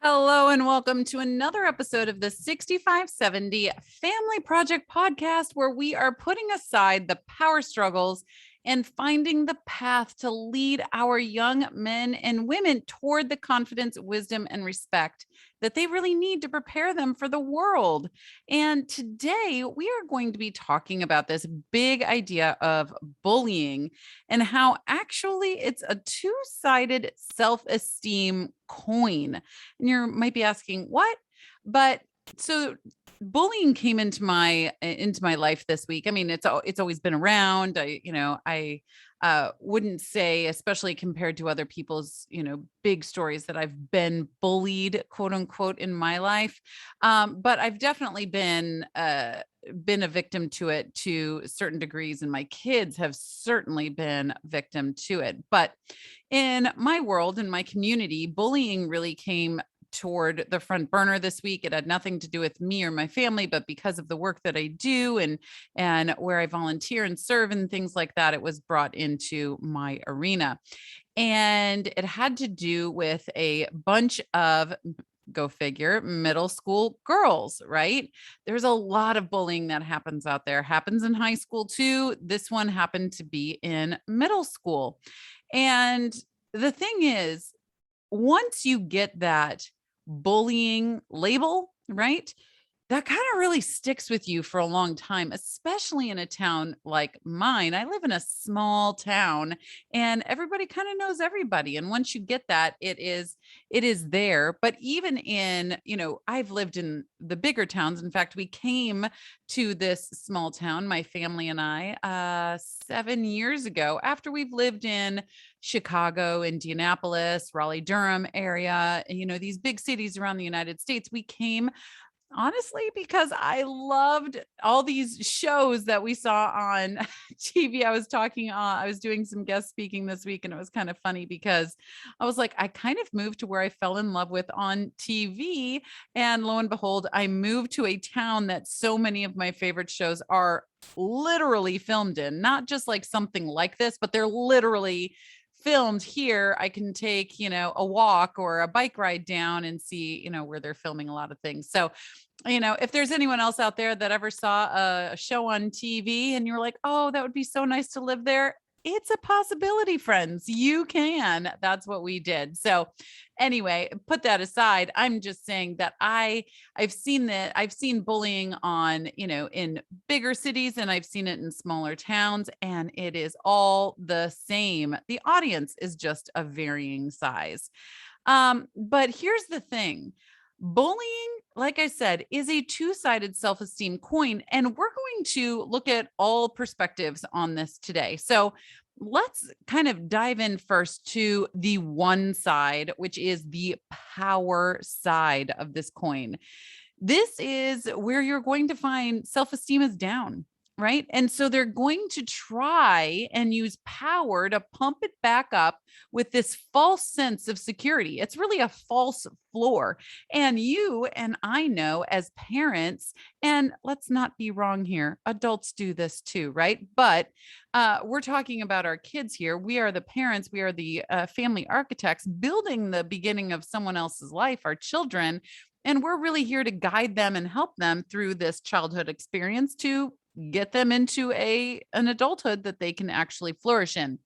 Hello and welcome to another episode of the 6570 Family Project podcast, where we are putting aside the power struggles and finding the path to lead our young men and women toward the confidence, wisdom, and respect that they really need to prepare them for the world. And today we are going to be talking about this big idea of bullying and how actually it's a two-sided self-esteem coin. And you might be asking, what? But so bullying came into my life this week. I mean, it's always been around. I wouldn't say, especially compared to other people's, big stories, that I've been bullied, quote unquote, in my life. But I've definitely been a victim to it to certain degrees, and my kids have certainly been victim to it. But in my world, in my community, bullying really came toward the front burner this week. It had nothing to do with me or my family, but because of the work that I do and where I volunteer and serve and things like that, it was brought into my arena. And it had to do with a bunch of, go figure, middle school girls, right? There's a lot of bullying that happens out there, happens in high school too. This one happened to be in middle school. And the thing is, once you get that bullying label, right? That kind of really sticks with you for a long time, especially in a town like mine. I live in a small town and everybody kind of knows everybody. And once you get that, it is there. But even in, I've lived in the bigger towns. In fact, we came to this small town, my family and I, 7 years ago, after we've lived in Chicago, Indianapolis, Raleigh, Durham area, these big cities around the United States. We came honestly because I loved all these shows that we saw on TV. I was doing some guest speaking this week, and it was kind of funny because I was like, I kind of moved to where I fell in love with on TV. And lo and behold, I moved to a town that so many of my favorite shows are literally filmed in, not just like something like this, but they're literally filmed here. I can take, a walk or a bike ride down and see, where they're filming a lot of things. So, if there's anyone else out there that ever saw a show on TV and you're like, oh, that would be so nice to live there, it's a possibility, friends. You can. That's what we did. So anyway, put that aside. I'm just saying that I've seen bullying on, in bigger cities, and I've seen it in smaller towns, and it is all the same. The audience is just a varying size. But here's the thing. Bullying, like I said, is a two-sided self-esteem coin, and we're going to look at all perspectives on this today. So let's kind of dive in first to the one side, which is the power side of this coin. This is where you're going to find self-esteem is down, right? And so they're going to try and use power to pump it back up with this false sense of security. It's really a false floor. And you and I know as parents, and let's not be wrong here, adults do this too, right? But we're talking about our kids here. We are the parents, we are the family architects building the beginning of someone else's life, our children. And we're really here to guide them and help them through this childhood experience to get them into an adulthood that they can actually flourish in.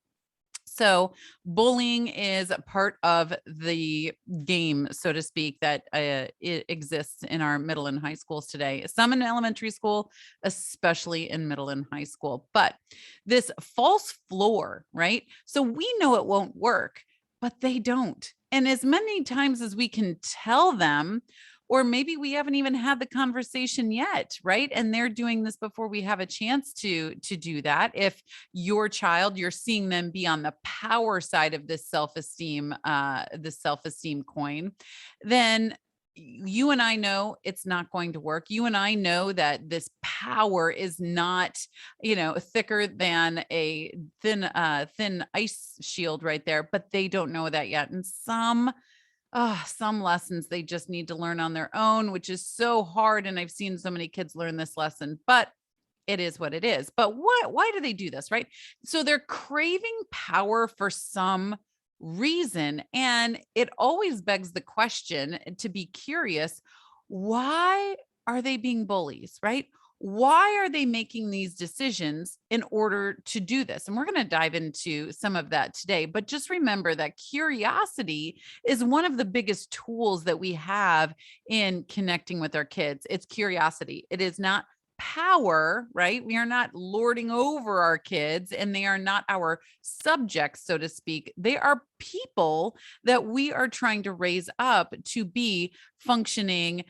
So bullying is a part of the game, so to speak, that it exists in our middle and high schools today. Some in elementary school, especially in middle and high school. But this false floor, right? So we know it won't work, but they don't. And as many times as we can tell them, or maybe we haven't even had the conversation yet, right? And they're doing this before we have a chance to do that. If your child, you're seeing them be on the power side of this self-esteem coin, then you and I know it's not going to work. You and I know that this power is not, thicker than a thin ice shield right there, but they don't know that yet. And some lessons they just need to learn on their own, which is so hard. And I've seen so many kids learn this lesson, but it is what it is. But why do they do this, right? So they're craving power for some reason. And it always begs the question to be curious, why are they being bullies, right? Why are they making these decisions in order to do this? And we're going to dive into some of that today. But just remember that curiosity is one of the biggest tools that we have in connecting with our kids. It's curiosity. It is not power, right? We are not lording over our kids, and they are not our subjects, so to speak. They are people that we are trying to raise up to be functioning,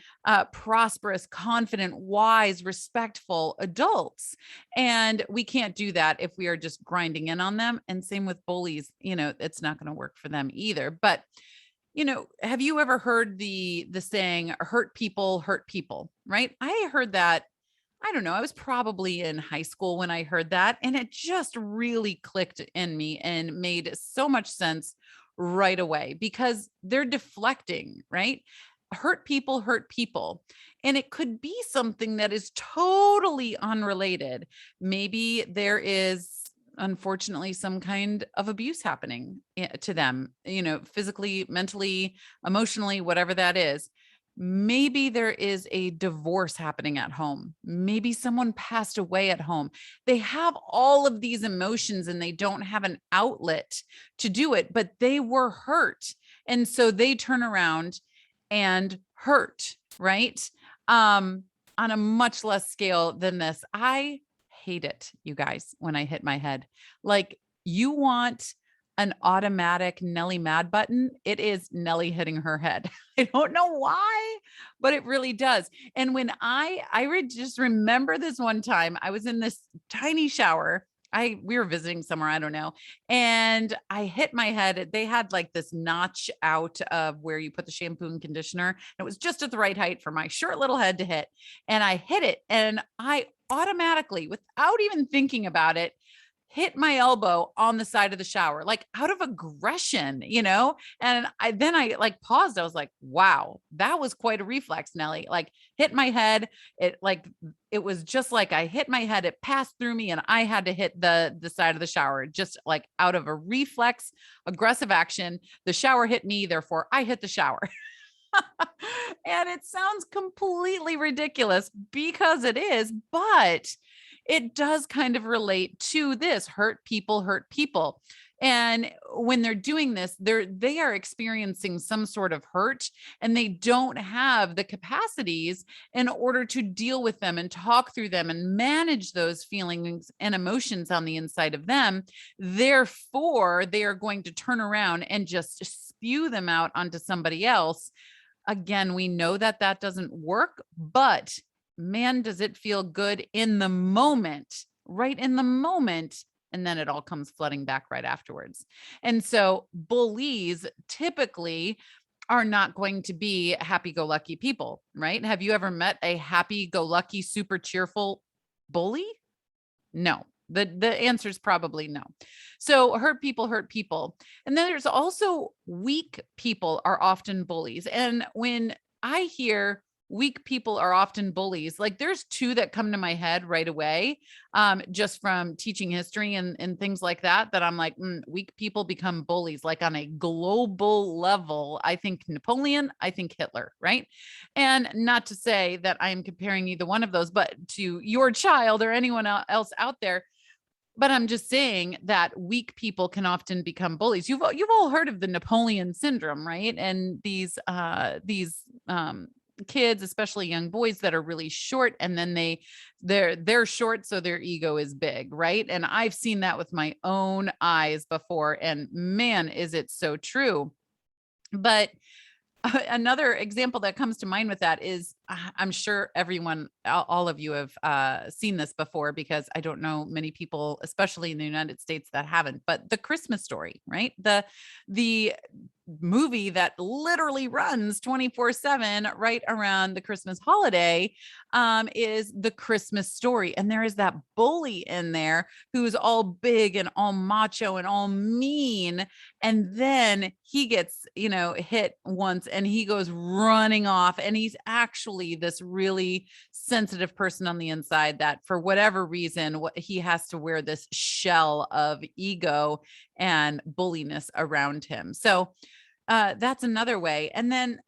prosperous, confident, wise, respectful adults. And we can't do that if we are just grinding in on them. And same with bullies, it's not going to work for them either. But have you ever heard the saying, hurt people, right? I heard that, I don't know, I was probably in high school when I heard that, and it just really clicked in me and made so much sense right away, because they're deflecting, right? Hurt people hurt people. And it could be something that is totally unrelated. Maybe there is, unfortunately, some kind of abuse happening to them, physically, mentally, emotionally, whatever that is. Maybe there is a divorce happening at home. Maybe someone passed away at home. They have all of these emotions and they don't have an outlet to do it, but they were hurt. And so they turn around and hurt, right? On a much less scale than this. I hate it, you guys, when I hit my head. Like, you want an automatic Nelly mad button, it is Nelly hitting her head. I don't know why, but it really does. And when just remember this one time, I was in this tiny shower. We were visiting somewhere, I don't know. And I hit my head. They had like this notch out of where you put the shampoo and conditioner. It was just at the right height for my short little head to hit. And I hit it, and I automatically, without even thinking about it, hit my elbow on the side of the shower, like out of aggression, and I like paused. I was like, wow, that was quite a reflex, Nelly. Like, hit my head. It was just like I hit my head, it passed through me, and I had to hit the side of the shower, just like out of a reflex, aggressive action. The shower hit me, therefore I hit the shower. And it sounds completely ridiculous, because it is, but it does kind of relate to this: hurt people hurt people. And when they're doing this, they are experiencing some sort of hurt, and they don't have the capacities in order to deal with them and talk through them and manage those feelings and emotions on the inside of them. Therefore, they are going to turn around and just spew them out onto somebody else. Again, we know that doesn't work, but man, does it feel good in the moment, right in the moment. And then it all comes flooding back right afterwards. And so bullies typically are not going to be happy-go-lucky people, right? Have you ever met a happy-go-lucky, super cheerful bully? No. The answer is probably no. So hurt people hurt people. And then there's also weak people are often bullies. And when I hear weak people are often bullies, like, there's two that come to my head right away, just from teaching history and things like that I'm like, weak people become bullies, like on a global level. I think Napoleon, I think Hitler, right? And not to say that I'm comparing either one of those, but to your child or anyone else out there. But I'm just saying that weak people can often become bullies. You've all heard of the Napoleon syndrome, right? And these kids, especially young boys, that are really short, and then they're short, so their ego is big, right? And I've seen that with my own eyes before, and man, is it so true. But another example that comes to mind with that is, I'm sure all of you have seen this before, because I don't know many people, especially in the United States, that haven't, but The Christmas Story, right? The movie that literally runs 24/7 right around the Christmas holiday, is The Christmas Story. And there is that bully in there who's all big and all macho and all mean. And then he gets, hit once and he goes running off. And he's actually this really sensitive person on the inside that for whatever reason, he has to wear this shell of ego and bulliness around him. So that's another way. And then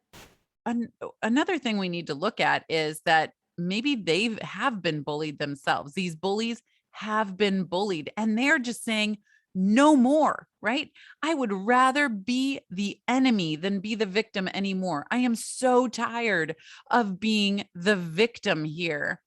another thing we need to look at is that maybe they have been bullied themselves. These bullies have been bullied and they're just saying, no more, right? I would rather be the enemy than be the victim anymore. I am so tired of being the victim here.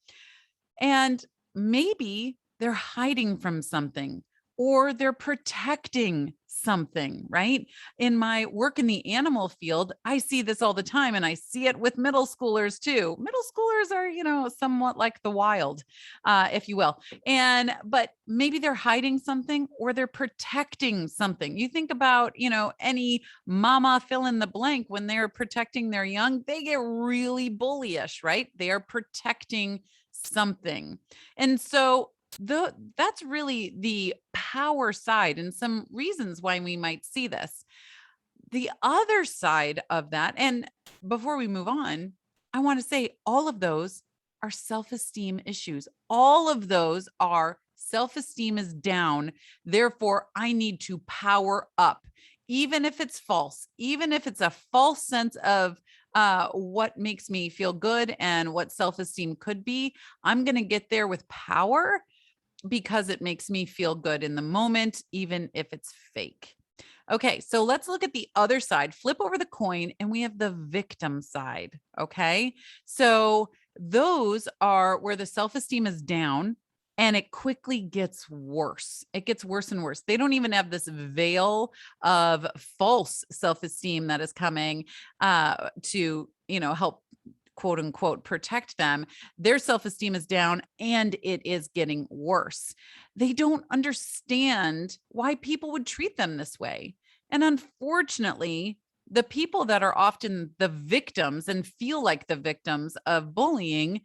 And maybe they're hiding from something or they're protecting something, right? In my work in the animal field, I see this all the time and I see it with middle schoolers too. Middle schoolers are, somewhat like the wild, if you will. But maybe they're hiding something or they're protecting something. You think about, any mama fill in the blank when they're protecting their young, they get really bullyish, right? They are protecting something. And so that's really the power side and some reasons why we might see this. The other side of that, and before we move on, I want to say all of those are self-esteem issues. All of those are self-esteem is down. Therefore, I need to power up, even if it's false, even if it's a false sense of what makes me feel good and what self-esteem could be. I'm going to get there with power because it makes me feel good in the moment, even if it's fake. Okay, so let's look at the other side. Flip over the coin and we have the victim side. Okay, so those are where the self-esteem is down and it quickly gets worse. It gets worse and worse. They don't even have this veil of false self-esteem that is coming to, help quote unquote protect them. Their self-esteem is down and it is getting worse. They don't understand why people would treat them this way. And unfortunately, the people that are often the victims and feel like the victims of bullying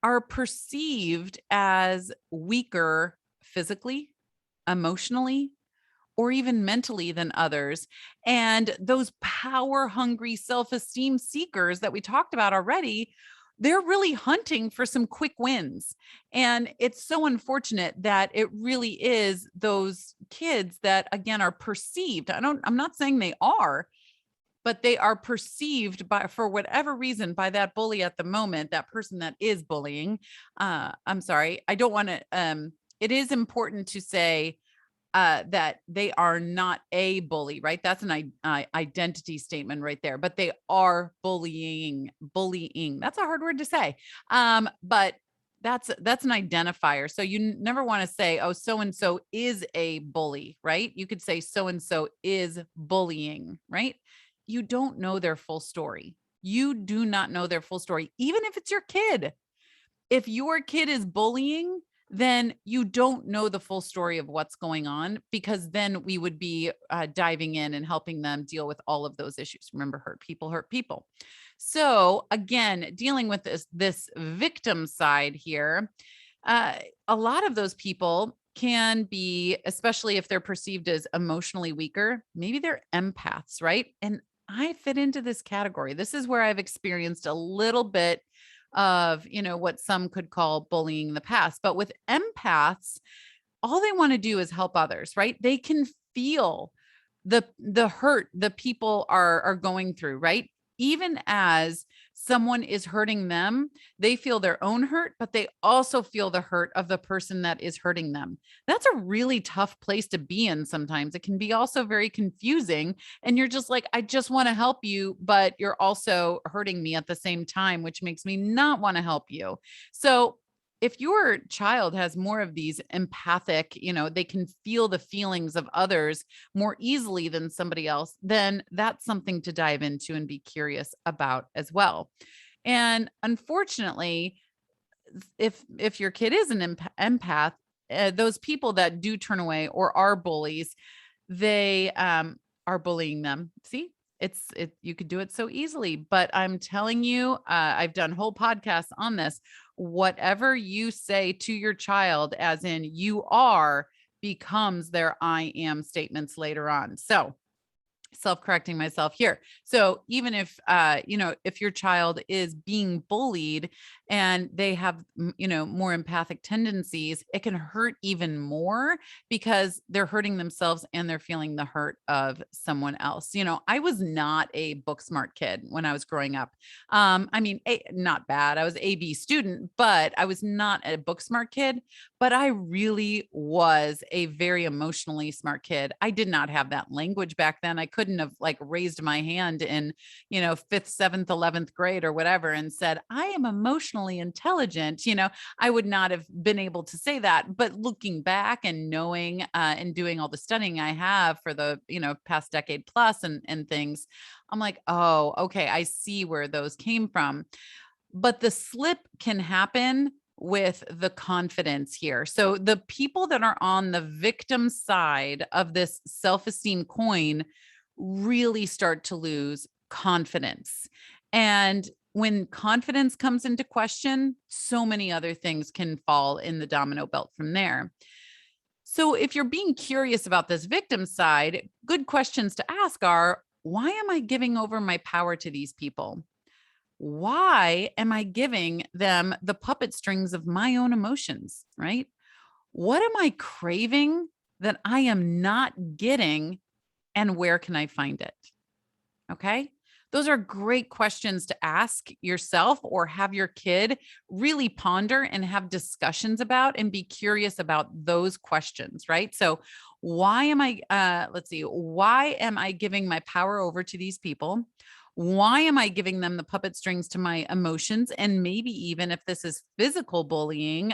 are perceived as weaker physically, emotionally, or even mentally than others. And those power hungry self-esteem seekers that we talked about already, they're really hunting for some quick wins. And it's so unfortunate that it really is those kids that again are perceived. I'm not saying they are, but they are perceived by, for whatever reason, by that bully at the moment, that person that is bullying. I'm sorry. I don't want to, it is important to say, that they are not a bully, right? That's an identity statement right there, but they are bullying. That's a hard word to say. But that's an identifier. So you never want to say, oh, so-and-so is a bully, right? You could say so-and-so is bullying, right? You don't know their full story. You do not know their full story, even if it's your kid. If your kid is bullying, then you don't know the full story of what's going on, because then we would be diving in and helping them deal with all of those issues. Remember, hurt people hurt people. So again, dealing with this victim side here, a lot of those people can be, especially if they're perceived as emotionally weaker, maybe they're empaths, right? And I fit into this category. This is where I've experienced a little bit of, what some could call bullying in the past. But with empaths, all they want to do is help others, right? They can feel the hurt the people are going through, right? Even as someone is hurting them, they feel their own hurt, but they also feel the hurt of the person that is hurting them. That's a really tough place to be in sometimes. It can be also very confusing. And you're just like, I just want to help you, but you're also hurting me at the same time, which makes me not want to help you. So if your child has more of these empathic, they can feel the feelings of others more easily than somebody else, then that's something to dive into and be curious about as well. And unfortunately, if your kid is an empath, those people that do turn away or are bullies, they are bullying them. See, you could do it so easily, but I'm telling you, I've done whole podcasts on this. Whatever you say to your child, as in you are becomes their I am statements later on. So self-correcting myself here. So even if, if your child is being bullied and they have, more empathic tendencies, it can hurt even more because they're hurting themselves and they're feeling the hurt of someone else. I was not a book smart kid when I was growing up. Not bad. I was a B student, but I was not a book smart kid, but I really was a very emotionally smart kid. I did not have that language back then. I couldn't have raised my hand in, fifth, seventh, 11th grade or whatever and said, I am emotionally intelligent. I would not have been able to say that. But looking back and knowing and doing all the studying I have for the, past decade plus and things, I'm like, oh, okay, I see where those came from. But the slip can happen with the confidence here. So the people that are on the victim side of this self-esteem coin really start to lose confidence. And when confidence comes into question, so many other things can fall in the domino belt from there. So if you're being curious about this victim side, good questions to ask are, why am I giving over my power to these people? Why am I giving them the puppet strings of my own emotions, right? What am I craving that I am not getting, and where can I find it? Okay. Those are great questions to ask yourself or have your kid really ponder and have discussions about and be curious about those questions, right? So, why am I giving my power over to these people? Why am I giving them the puppet strings to my emotions? And maybe even if this is physical bullying,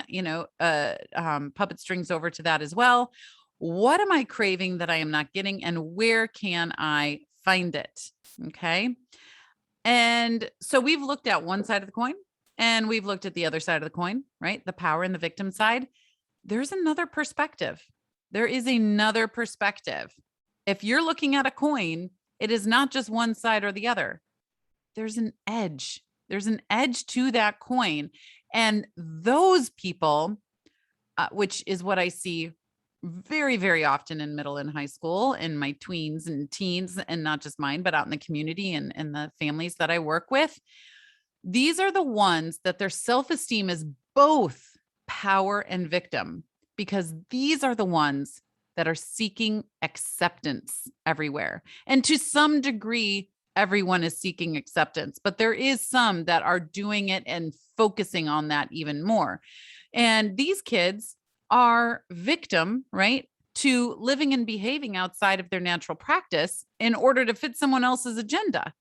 puppet strings over to that as well. What am I craving that I am not getting? And where can I find it? Okay. And so we've looked at one side of the coin and we've looked at the other side of the coin, right? The power and the victim side. There's another perspective. There is another perspective. If you're looking at a coin, it is not just one side or the other. There's an edge. There's an edge to that coin. And those people, which is what I see very, very often in middle and high school, in my tweens and teens, and not just mine, but out in the community and the families that I work with. These are the ones that their self-esteem is both power and victim, because these are the ones that are seeking acceptance everywhere. And to some degree, everyone is seeking acceptance, but there is some that are doing it and focusing on that even more. And these kids are victim, right, to living and behaving outside of their natural practice in order to fit someone else's agenda.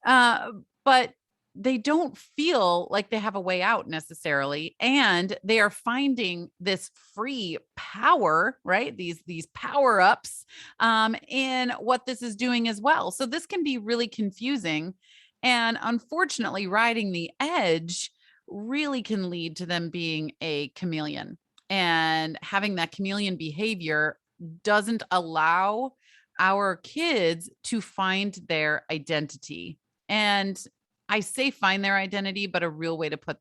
But they don't feel like they have a way out necessarily. And they are finding this free power, right? These power ups in what this is doing as well. So this can be really confusing. And unfortunately, riding the edge really can lead to them being a chameleon. And having that chameleon behavior doesn't allow our kids to find their identity. And I say find their identity, but a better way to put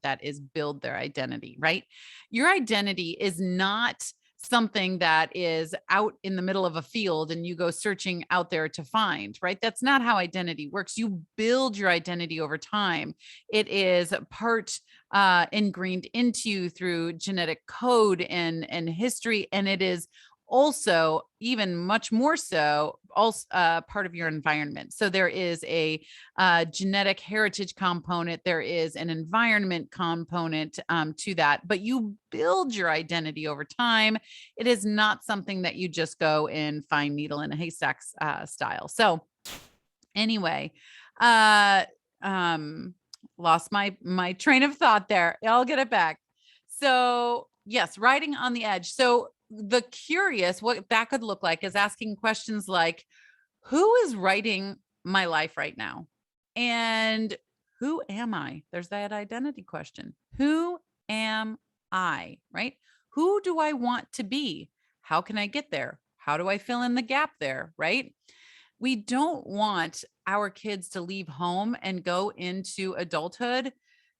that is build their identity, right? Your identity is not something that is out in the middle of a field and you go searching out there to find, right? That's not how identity works. You build your identity over time. It is part ingrained into you through genetic code and history. And it is also even much more so also part of your environment. So there is a genetic heritage component. There is an environment component to that, but you build your identity over time. It is not something that you just go and find needle in a haystack style. So anyway, lost my train of thought there. I'll get it back. So yes, riding on the edge. So the curious, what that could look like is asking questions like, who is writing my life right now? And who am I? There's that identity question. Who am I, right? Who do I want to be? How can I get there? How do I fill in the gap there, right? We don't want our kids to leave home and go into adulthood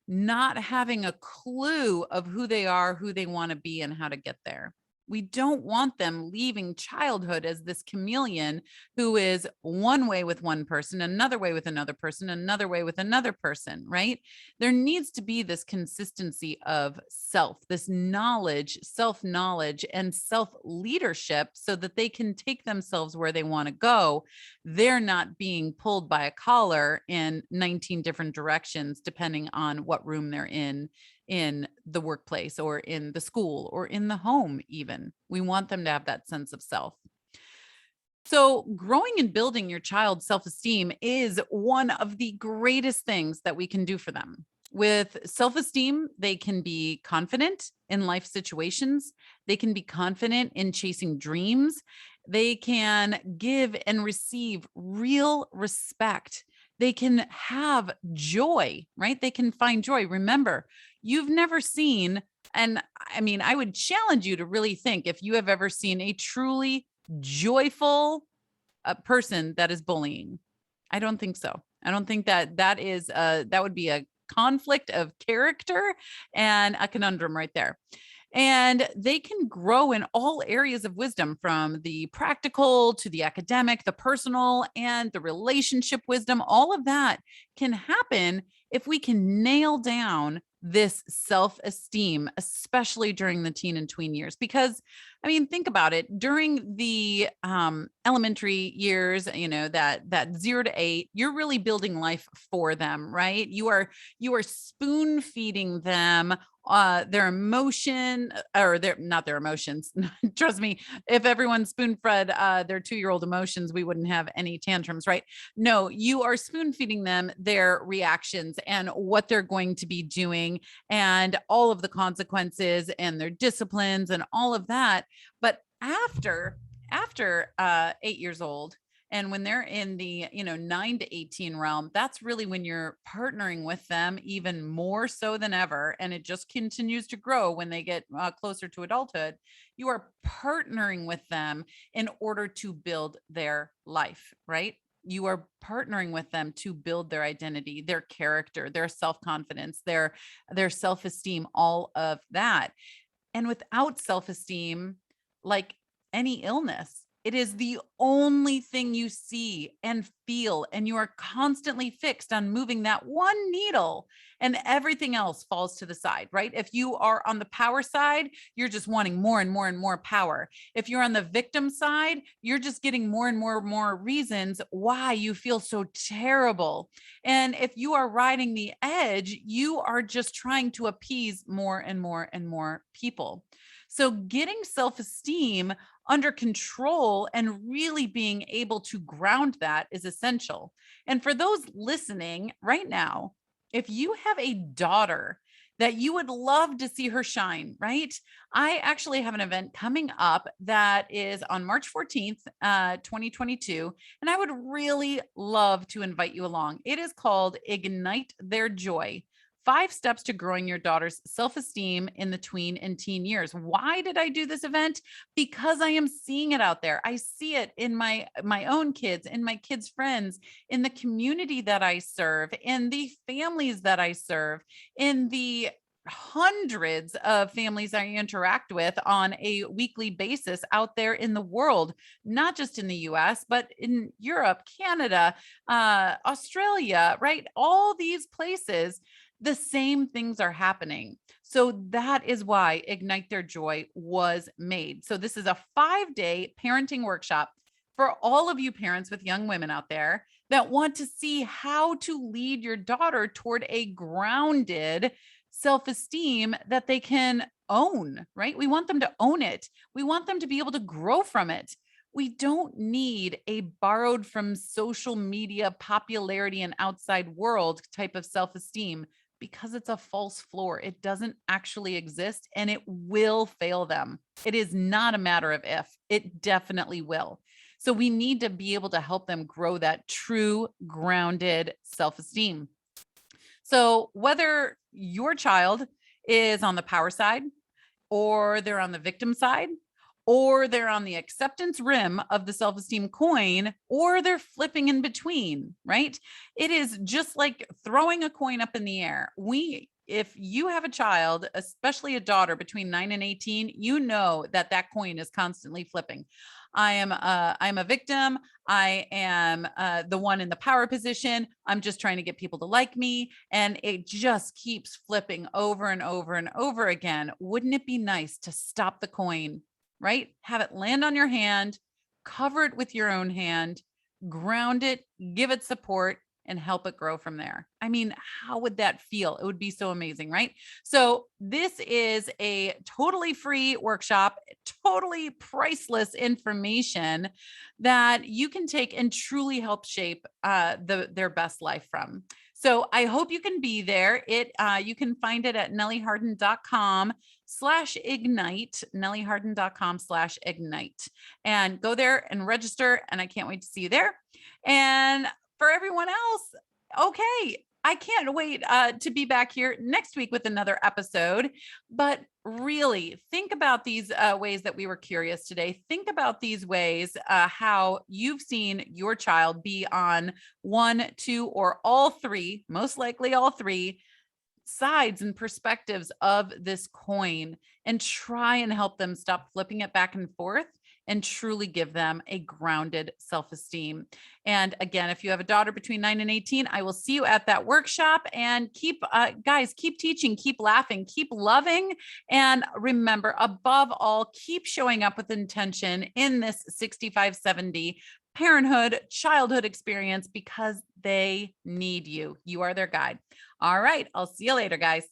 not having a clue of who they are, who they want to be, and how to get there. We don't want them leaving childhood as this chameleon who is one way with one person, another way with another person, another way with another person, right? There needs to be this consistency of self, this knowledge, self knowledge, and self leadership so that they can take themselves where they want to go. They're not being pulled by a collar in 19 different directions, depending on what room they're in the workplace or in the school or in the home, even. We want them to have that sense of self. So, growing and building your child's self esteem is one of the greatest things that we can do for them. With self esteem, they can be confident in life situations, they can be confident in chasing dreams, they can give and receive real respect. They can have joy, right? They can find joy. Remember, you've never seen, and I mean, I would challenge you to really think if you have ever seen a truly joyful person that is bullying. I don't think so. I don't think that that would be a conflict of character and a conundrum right there. And they can grow in all areas of wisdom, from the practical to the academic, the personal, and the relationship wisdom. All of that can happen if we can nail down this self-esteem, especially during the teen and tween years. Because, I mean, think about it. During the elementary years, that 0 to 8, you're really building life for them, right? You are spoon feeding them their emotion, or their not their emotions. Trust me, if everyone spoon fed their 2-year-old emotions, we wouldn't have any tantrums, right? No, you are spoon feeding them their reactions and what they're going to be doing and all of the consequences and their disciplines and all of that. But after 8 years old, and when they're in the 9 to 18 realm, that's really when you're partnering with them even more so than ever. And it just continues to grow when they get closer to adulthood. You are partnering with them in order to build their life, right? You are partnering with them to build their identity, their character, their self-confidence, their self-esteem, all of that. And without self-esteem, like any illness, it is the only thing you see and feel, and you are constantly fixed on moving that one needle, and everything else falls to the side, right? If you are on the power side, you're just wanting more and more and more power. If you're on the victim side, you're just getting more and more reasons why you feel so terrible. And if you are riding the edge, you are just trying to appease more and more and more people. So getting self-esteem under control and really being able to ground that is essential. And for those listening right now, if you have a daughter that you would love to see her shine, right? I actually have an event coming up that is on March 14th, 2022, and I would really love to invite you along. It is called Ignite Their Joy: 5 steps to growing your daughter's self-esteem in the tween and teen years. Why did I do this event? Because I am seeing it out there. I see it in my own kids, in my kids' friends, in the community that I serve, in the families that I serve, in the hundreds of families I interact with on a weekly basis out there in the world, not just in the US, but in Europe, Canada, Australia, right? All these places, the same things are happening. So that is why Ignite Their Joy was made. So this is a 5-day parenting workshop for all of you parents with young women out there that want to see how to lead your daughter toward a grounded self-esteem that they can own, right? We want them to own it. We want them to be able to grow from it. We don't need a borrowed from social media popularity and outside world type of self-esteem, because it's a false floor. It doesn't actually exist, and it will fail them. It is not a matter of if, it definitely will. So we need to be able to help them grow that true grounded self-esteem. So whether your child is on the power side, or they're on the victim side, or they're on the acceptance rim of the self-esteem coin, or they're flipping in between, right? It is just like throwing a coin up in the air. if you have a child, especially a daughter between 9 and 18, you know that that coin is constantly flipping. I'm a victim. I am the one in the power position. I'm just trying to get people to like me. And it just keeps flipping over and over and over again. Wouldn't it be nice to stop the coin, right? Have it land on your hand, cover it with your own hand, ground it, give it support, and help it grow from there. I mean, how would that feel? It would be so amazing, right? So this is a totally free workshop, totally priceless information that you can take and truly help shape their best life from. So I hope you can be there. You can find it at nellyharden.com/ignite, nellyharden.com/ignite, and go there and register. And I can't wait to see you there. And for everyone else, okay, I can't wait to be back here next week with another episode. But really think about these ways that we were curious today. Think about these ways, how you've seen your child be on one, two, or all three, most likely all three sides and perspectives of this coin, and try and help them stop flipping it back and forth and truly give them a grounded self-esteem. And again, if you have a daughter between 9 and 18, I will see you at that workshop. And guys, keep teaching, keep laughing, keep loving. And remember, above all, keep showing up with intention in this 6570 parenthood, childhood experience, because they need you. You are their guide. All right. I'll see you later, guys.